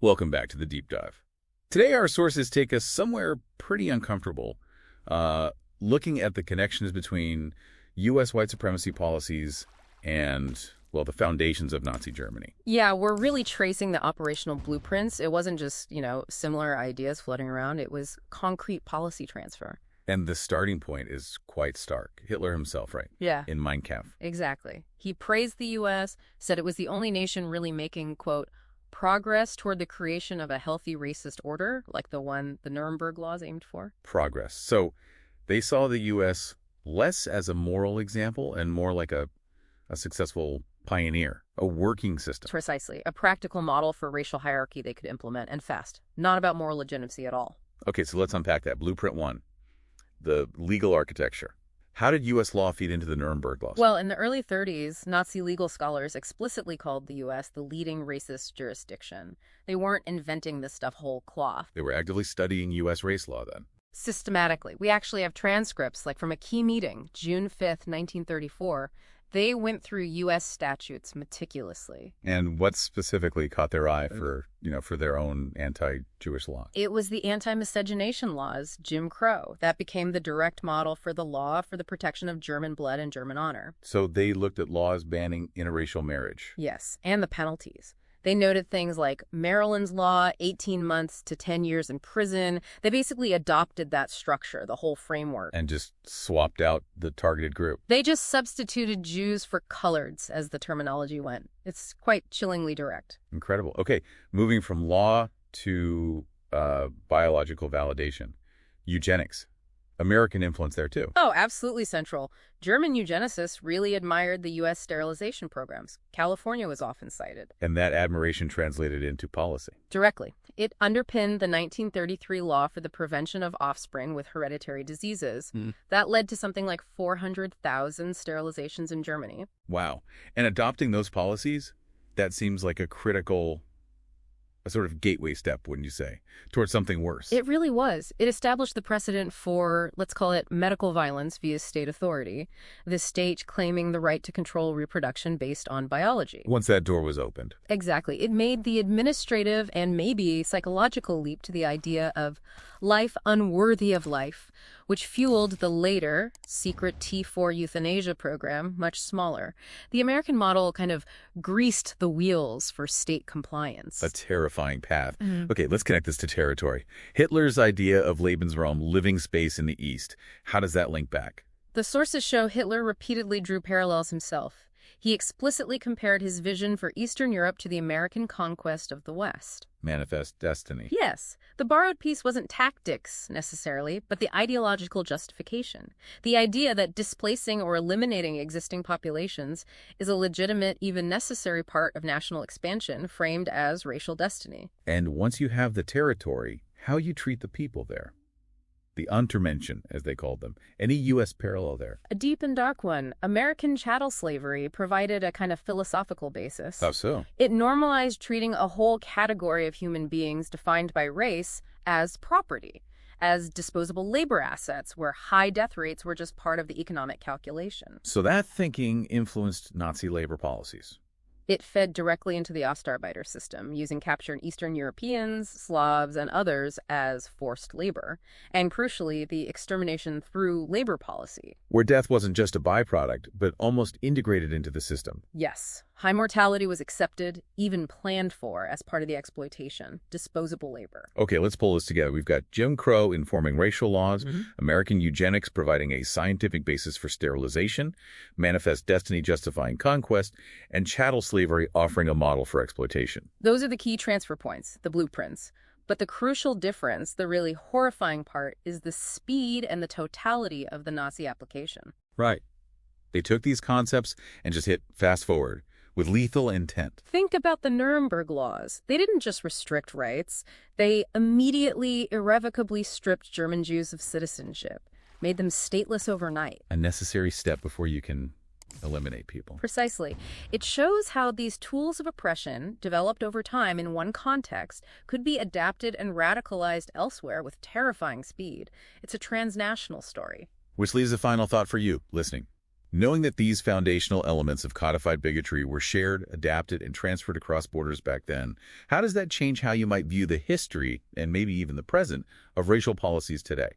Welcome back to the Deep Dive. Today our sources take us somewhere pretty uncomfortable, looking at the connections between U.S. white supremacy policies and, well, the foundations of Nazi Germany. Yeah, we're really tracing the operational blueprints. It wasn't just, similar ideas floating around. It was concrete policy transfer. And the starting point is quite stark. Hitler himself, right? Yeah. In Mein Kampf. Exactly. He praised the U.S., said it was the only nation really making, quote, progress toward the creation of a healthy racist order, like the one the Nuremberg laws aimed for. Progress. So they saw the U.S. less as a moral example and more like a successful pioneer, a working system. Precisely. A practical model for racial hierarchy they could implement, and fast. Not about moral legitimacy at all. Okay, so let's unpack that. Blueprint 1, the legal architecture. How did U.S. law feed into the Nuremberg laws? Well, in the early 30s, Nazi legal scholars explicitly called the U.S. the leading racist jurisdiction. They weren't inventing this stuff whole cloth. They were actively studying U.S. race law then. Systematically. We actually have transcripts, like from a key meeting, June 5th, 1934. They went through U.S. statutes meticulously. And what specifically caught their eye for their own anti-Jewish law? It was the anti-miscegenation laws, Jim Crow. That became the direct model for the law for the protection of German blood and German honor. So they looked at laws banning interracial marriage. Yes, and the penalties. They noted things like Maryland's law, 18 months to 10 years in prison. They basically adopted that structure, the whole framework. And just swapped out the targeted group. They just substituted Jews for coloreds, as the terminology went. It's quite chillingly direct. Incredible. Okay, moving from law to biological validation. Eugenics. American influence there, too. Oh, absolutely central. German eugenicists really admired the U.S. sterilization programs. California was often cited. And that admiration translated into policy. Directly. It underpinned the 1933 law for the prevention of offspring with hereditary diseases. That led to something like 400,000 sterilizations in Germany. Wow. And adopting those policies, that seems like a sort of gateway step, wouldn't you say, towards something worse? It really was. It established the precedent for, let's call it, medical violence via state authority, the state claiming the right to control reproduction based on biology. Once that door was opened. Exactly. It made the administrative and maybe psychological leap to the idea of life unworthy of life, which fueled the later secret T4 euthanasia program, much smaller. The American model kind of greased the wheels for state compliance. A terrifying path. Okay, let's connect this to territory. Hitler's idea of Lebensraum, living space in the East. How does that link back? The sources show Hitler repeatedly drew parallels himself. He explicitly compared his vision for Eastern Europe to the American conquest of the West. Manifest destiny. Yes. The borrowed piece wasn't tactics, necessarily, but the ideological justification. The idea that displacing or eliminating existing populations is a legitimate, even necessary part of national expansion framed as racial destiny. And once you have the territory, how you treat the people there. The Untermenschen, as they called them. Any U.S. parallel there? A deep and dark one. American chattel slavery provided a kind of philosophical basis. How so? It normalized treating a whole category of human beings defined by race as property, as disposable labor assets, where high death rates were just part of the economic calculation. So that thinking influenced Nazi labor policies. It fed directly into the Ostarbeiter system, using captured Eastern Europeans, Slavs, and others as forced labor, and crucially, the extermination through labor policy. Where death wasn't just a byproduct, but almost integrated into the system. Yes. High mortality was accepted, even planned for, as part of the exploitation. Disposable labor. Okay, let's pull this together. We've got Jim Crow informing racial laws, American eugenics providing a scientific basis for sterilization, manifest destiny justifying conquest, and chattel slavery offering a model for exploitation. Those are the key transfer points, the blueprints. But the crucial difference, the really horrifying part, is the speed and the totality of the Nazi application. Right. They took these concepts and just hit fast forward with lethal intent. Think about the Nuremberg laws. They didn't just restrict rights. They immediately, irrevocably stripped German Jews of citizenship, made them stateless overnight. A necessary step before you can eliminate people. Precisely. It shows how these tools of oppression, developed over time in one context, could be adapted and radicalized elsewhere with terrifying speed. It's a transnational story. Which leaves a final thought for you, listening. Knowing that these foundational elements of codified bigotry were shared, adapted, and transferred across borders back then, how does that change how you might view the history, and maybe even the present, of racial policies today?